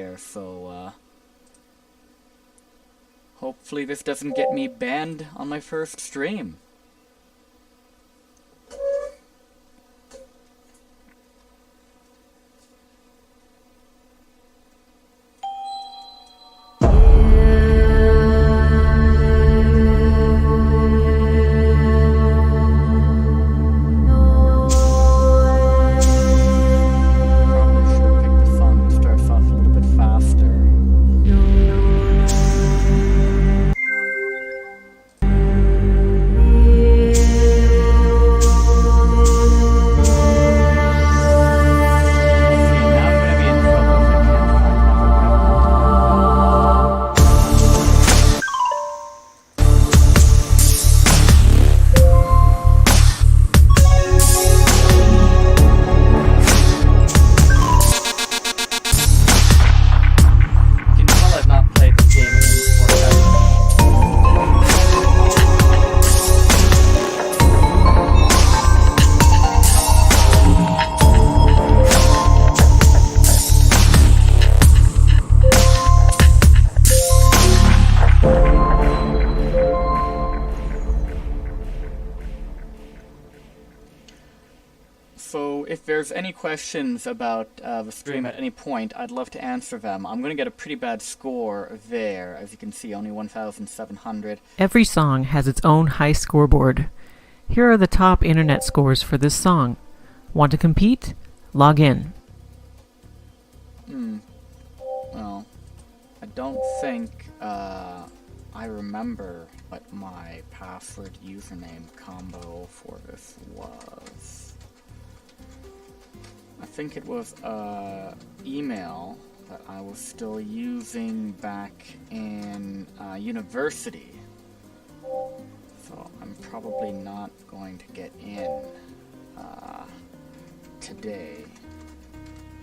there, so hopefully this doesn't get me banned on my first stream. So if there's any questions about the stream at any point, I'd love to answer them. I'm going to get a pretty bad score there. As you can see, only 1,700. Every song has its own high scoreboard. Here are the top internet scores for this song. Want to compete? Log in. Well, I don't think I remember what my password username combo for this was. I think it was email that I was still using back in university. So I'm probably not going to get in today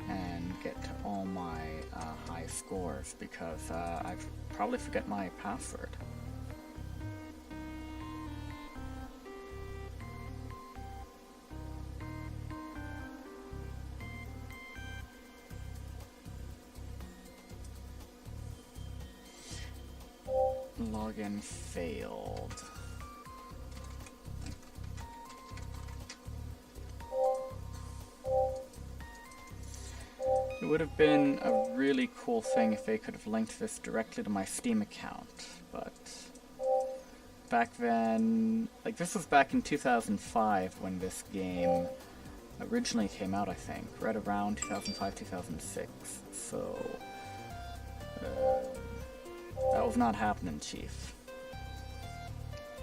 and get to all my high scores because I probably forget my password. Login failed. It would have been a really cool thing if they could have linked this directly to my Steam account, but back then, like this was back in 2005 when this game originally came out, I think, right around 2005, 2006, so that was not happening, Chief.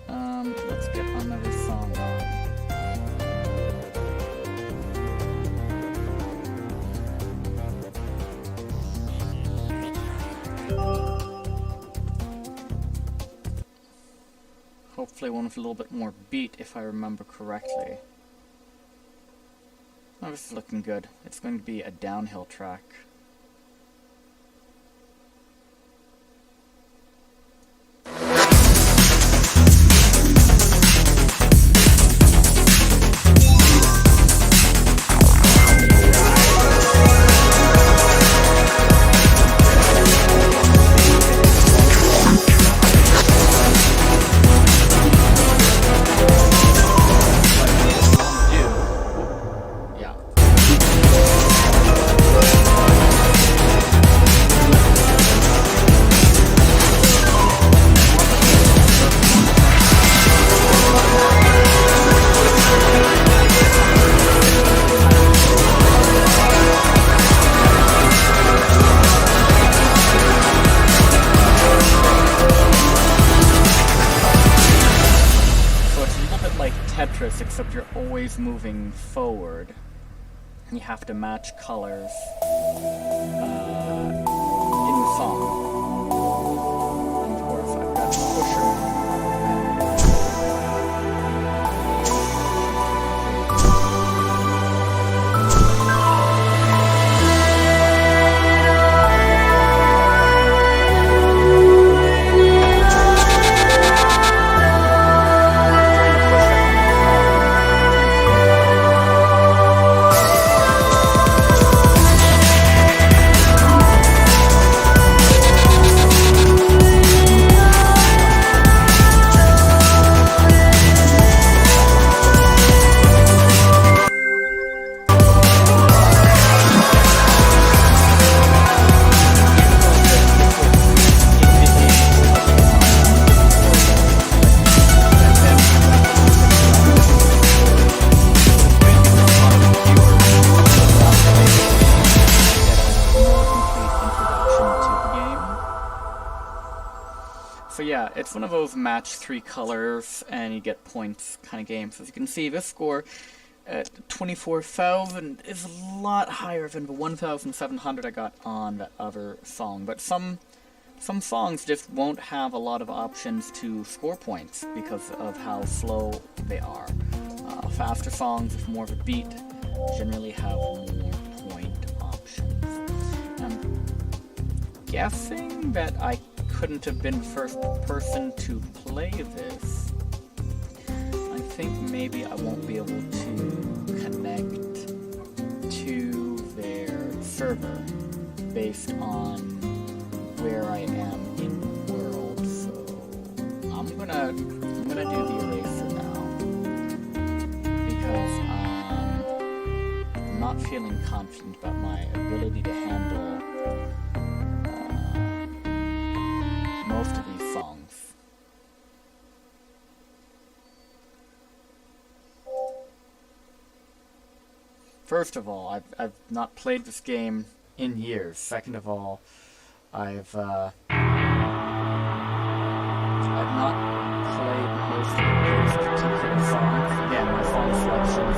Let's get another song on. Hopefully one with a little bit more beat, if I remember correctly. Oh, this is looking good. It's going to be a downhill track. Except you're always moving forward, and you have to match colors in the song. And of course, I've got the pusher. It's one of those match 3 colors and you get points kind of games. As you can see, this score at 24,000 is a lot higher than the 1,700 I got on the other song. But some songs just won't have a lot of options to score points because of how slow they are. Faster songs with more of a beat generally have more point options. I'm guessing that I couldn't have been the first person to play this. I think maybe I won't be able to connect to their server based on where I am in the world, so I'm gonna do the eraser now because I'm not feeling confident about my ability to handle most of these songs. First of all, I've not played this game in years. Second of all, I've not played most of those particular songs. Again, my song selection is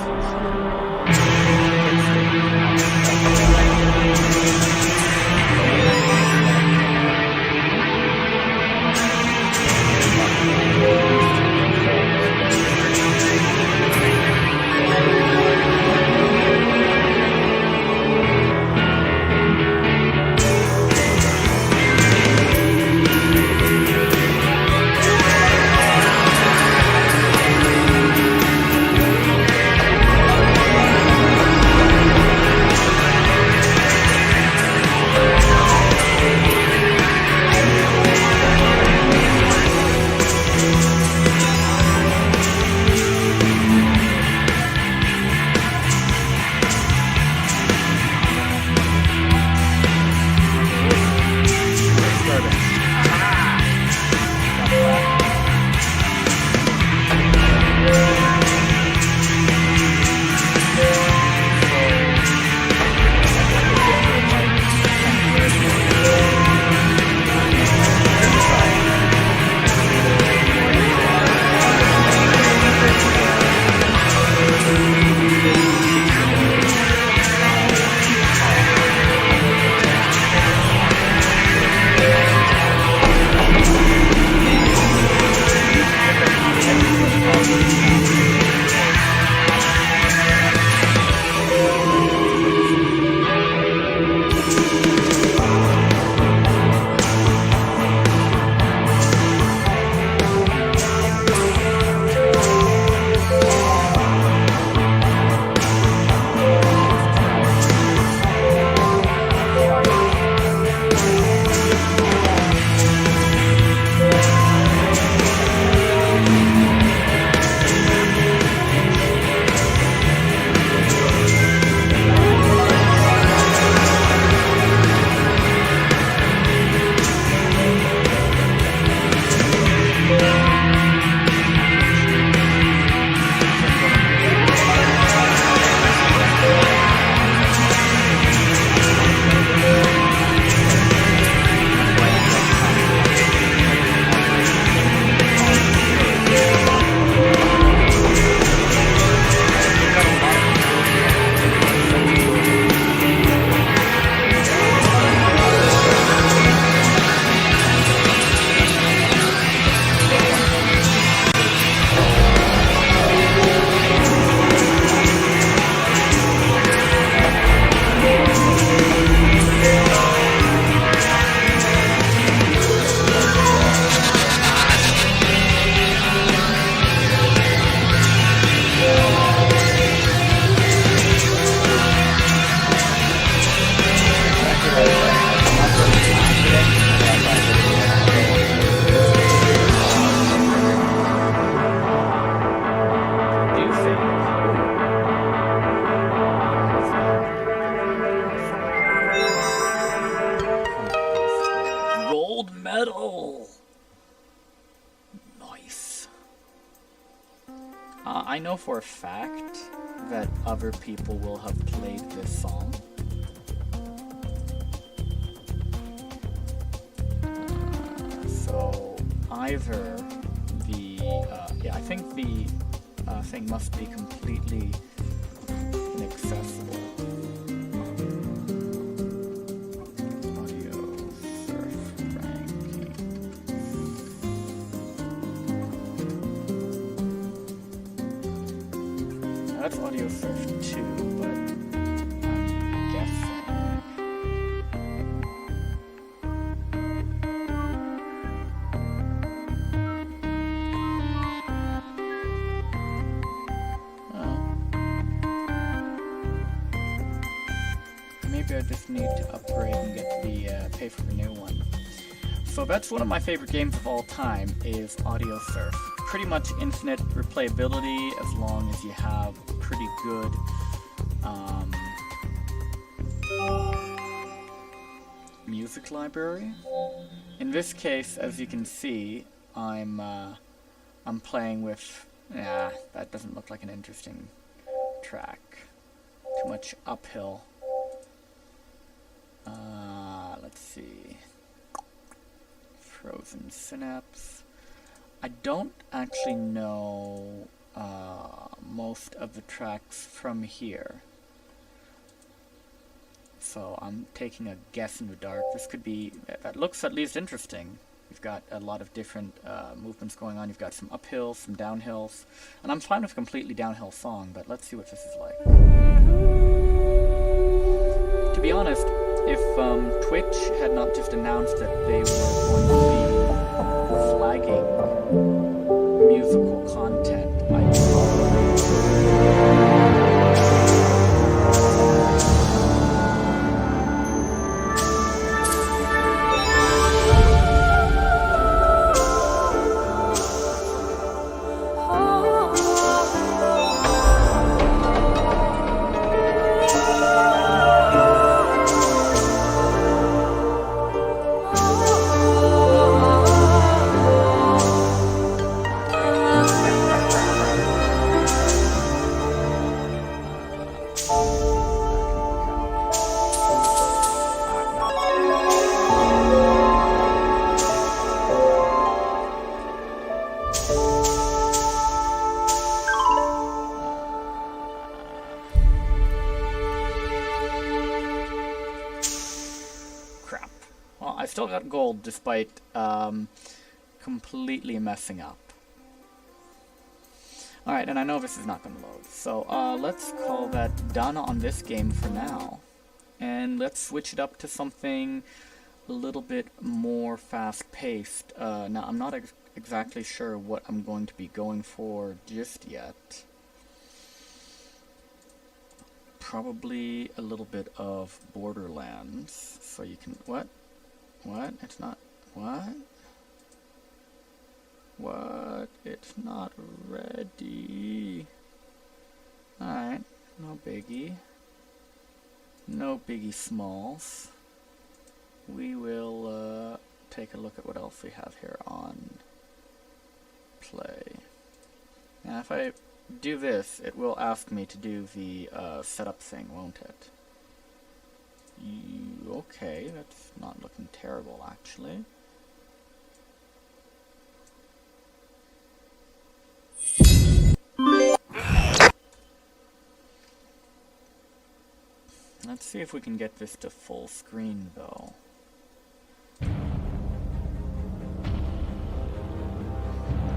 medal! Nice. I know for a fact that other people will have played this song. So I either the, yeah, I think the thing must be completely inaccessible. Audio surf ranking. Now that's audio surf 2, but I'm guessing. Maybe I just need to upgrade and get the pay for the new one. So that's one of my favorite games of all time, is Audio Surf. Pretty much infinite replayability as long as you have a pretty good music library. In this case, as you can see, I'm playing with, that doesn't look like an interesting track. Too much uphill. Let's see. Frozen Synapse. I don't actually know most of the tracks from here. So I'm taking a guess in the dark. This could be, that looks at least interesting. You've got a lot of different movements going on. You've got some uphills, some downhills. And I'm fine with a completely downhill song, but let's see what this is like. To be honest, if Twitch had not just announced that they were going to be flagging musical content, I'd I still got gold despite completely messing up. Alright, and I know this is not going to load. So let's call that done on this game for now. And let's switch it up to something a little bit more fast-paced. Now, I'm not exactly sure what I'm going to be going for just yet. Probably a little bit of Borderlands. So you can... What? What? It's not... What? What? It's not ready. Alright, no biggie. No biggie smalls. We will take a look at what else we have here on play. Now if I do this, it will ask me to do the setup thing, won't it? Okay, that's not looking terrible actually. Let's see if we can get this to full screen though.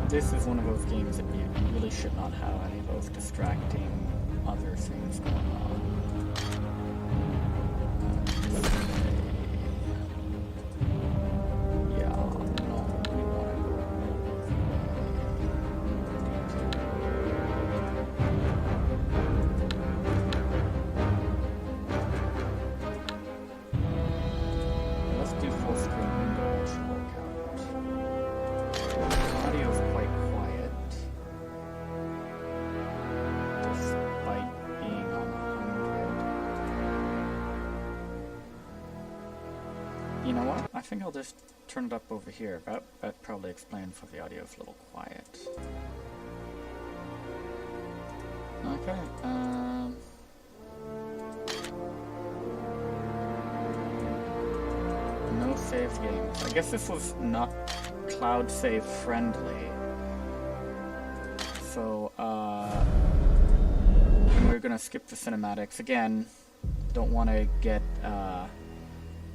This is one of those games that you really should not have any of those distracting other things going on. You know what? I think I'll just turn it up over here. That probably explains why the audio is a little quiet. Okay, no save games. I guess this was not cloud save friendly. So, we're gonna skip the cinematics. Again, don't want to get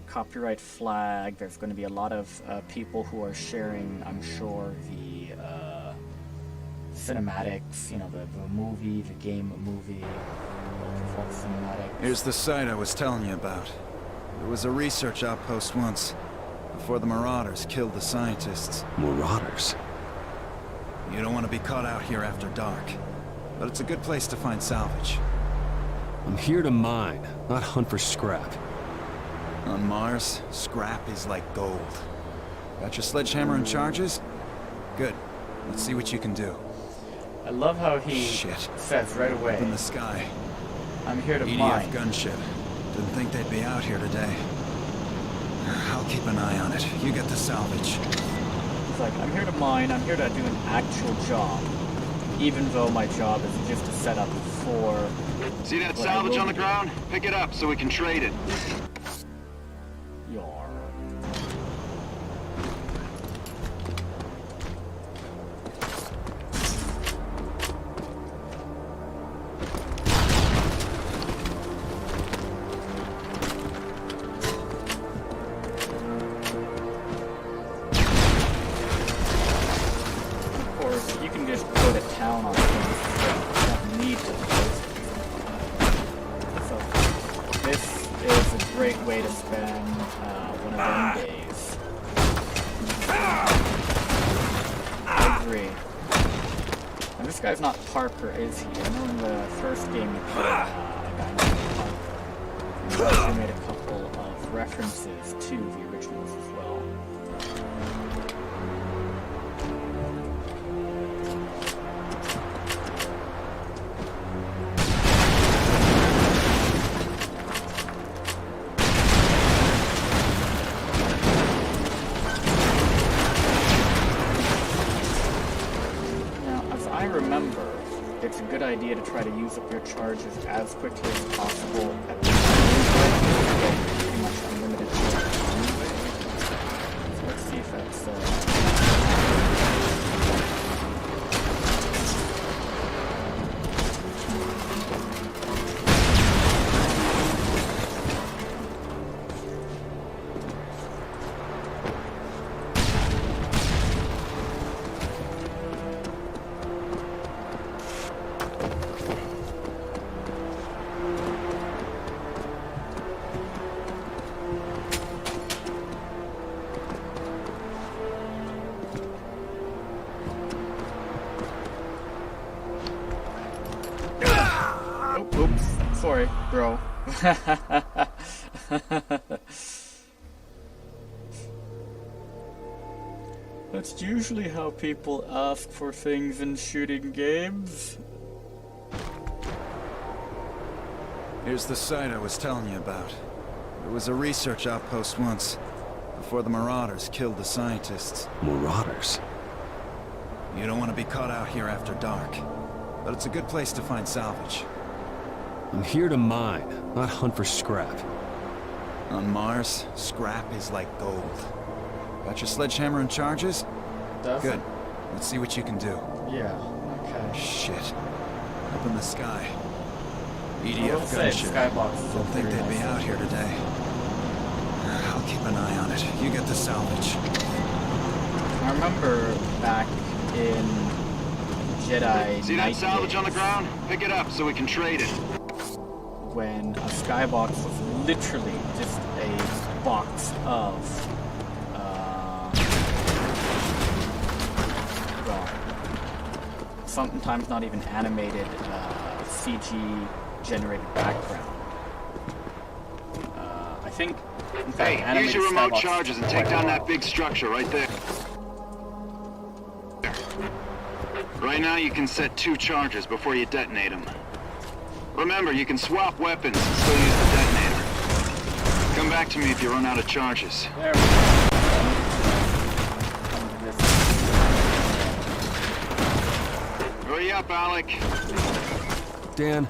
copyright flag. There's going to be a lot of people who are sharing, I'm sure, the cinematics, you know, the movie, the game movie, the cinematics. Here's the site I was telling you about. It was a research outpost once, before the Marauders killed the scientists. Marauders? You don't want to be caught out here after dark, but it's a good place to find salvage. I'm here to mine, not hunt for scrap. On Mars, scrap is like gold. Got your sledgehammer and charges? Good. Let's see what you can do. I love how he says right away, Up in the sky. I'm here to EDF mine. gunship. Didn't think they'd be out here today. I'll keep an eye on it. You get the salvage. He's like, I'm here to mine, I'm here to do an actual job. Even though my job is just to set up for... See that salvage on the ground? Pick it up so we can trade it. Yar. Of course, you can just go to town on things. You don't need to post it. So, this is a great way to spend one of them days. I agree. And this guy's not Parker, is he? I know in the first game you played a guy named Parker. And he actually made a couple of references to the originals as well. I remember, it's a good idea to try to use up your charges as quickly as possible at the beginning, pretty much unlimited charges anyway. So let's see if that's oops, sorry, bro. That's usually how people ask for things in shooting games. Here's the site I was telling you about. It was a research outpost once, before the Marauders killed the scientists. Marauders? You don't want to be caught out here after dark, but it's a good place to find salvage. I'm here to mine, not hunt for scrap. On Mars, scrap is like gold. Got your sledgehammer and charges? Does Good. Let's see what you can do. Yeah, okay. Shit. Up in the sky. I will EDF say, gunship. Skybox is Didn't think very they'd be nice. out here today. I'll keep an eye on it. You get the salvage. I remember back in Jedi See that Knight salvage on the days, ground? Pick it up so we can trade it. when a skybox was literally just a box of well, sometimes not even animated CG generated background. I think in fact, Hey, use animated your remote skybox charges and is take quite down a that lot. big structure right there. Right now you can set 2 charges before you detonate them. Remember, you can swap weapons and still use the detonator. Come back to me if you run out of charges. There we go. Hurry up, Alec. Dan,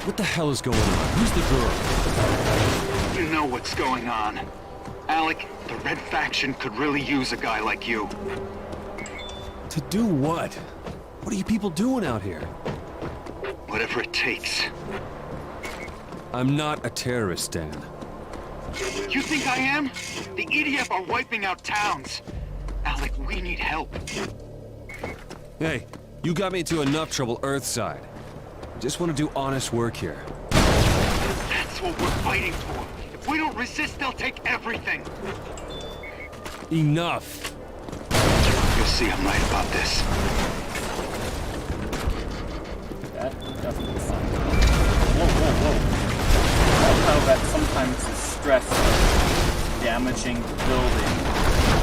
what the hell is going on? Who's the girl? You know what's going on. Alec, the Red Faction could really use a guy like you. To do what? What are you people doing out here? Whatever it takes. I'm not a terrorist, Dan. You think I am? The EDF are wiping out towns. Alec, we need help. Hey, you got me into enough trouble Earthside. Just want to do honest work here. That's what we're fighting for. If we don't resist, they'll take everything. Enough! You'll see I'm right about this. That doesn't sound good. Whoa. I love how that sometimes the stress of damaging the building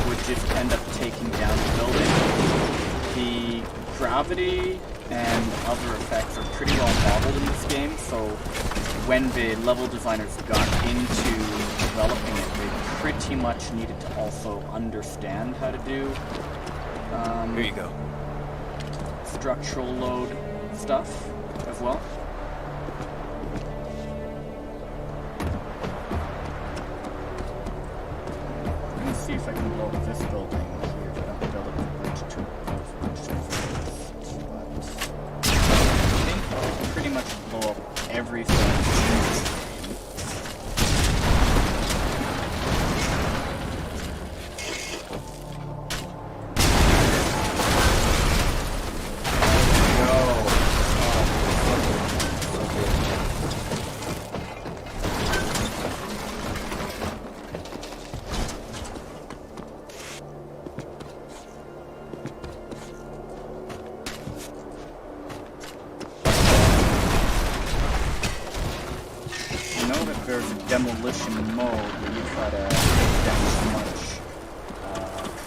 would just end up taking down the building. The gravity and other effects are pretty well modeled in this game, so when the level designers got into developing it, they pretty much needed to also understand how to do Here you go. structural load stuff as well. Let me see if I can blow up this building here. I don't build it with bridge to but I think I can pretty much blow up everything in this game. There's a demolition mode where you try to take down as much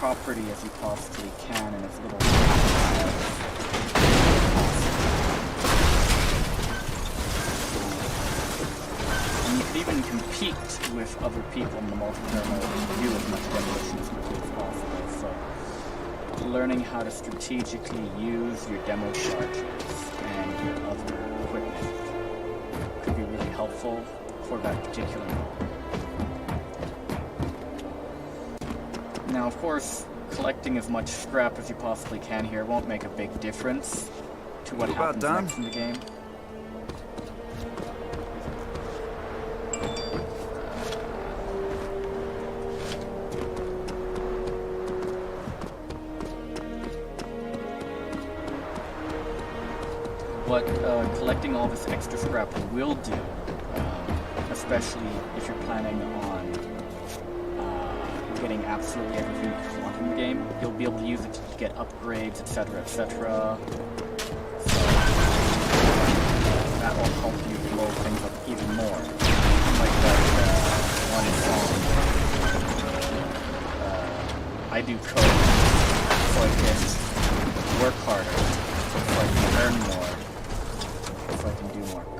property as you possibly can in as little time as possible. And you can even compete with other people in the multiplayer mode and do as much demolition as quickly as possible. So learning how to strategically use your demo charges and your other equipment could be really helpful for that particular mode. Now, of course, collecting as much scrap as you possibly can here won't make a big difference to what happens next in the game. What collecting all this extra scrap will do, especially if you're planning on getting absolutely everything you want in the game, you'll be able to use it to get upgrades, etc., etc. So that will help you blow things up even more. Like that one song. I do code so I can work harder, so I can earn more, so I can do more code.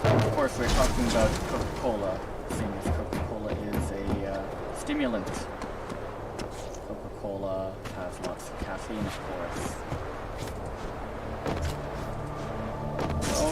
Of course, we're talking about Coca-Cola, seeing as Coca-Cola is a stimulant. Coca-Cola has lots of caffeine, of course. So,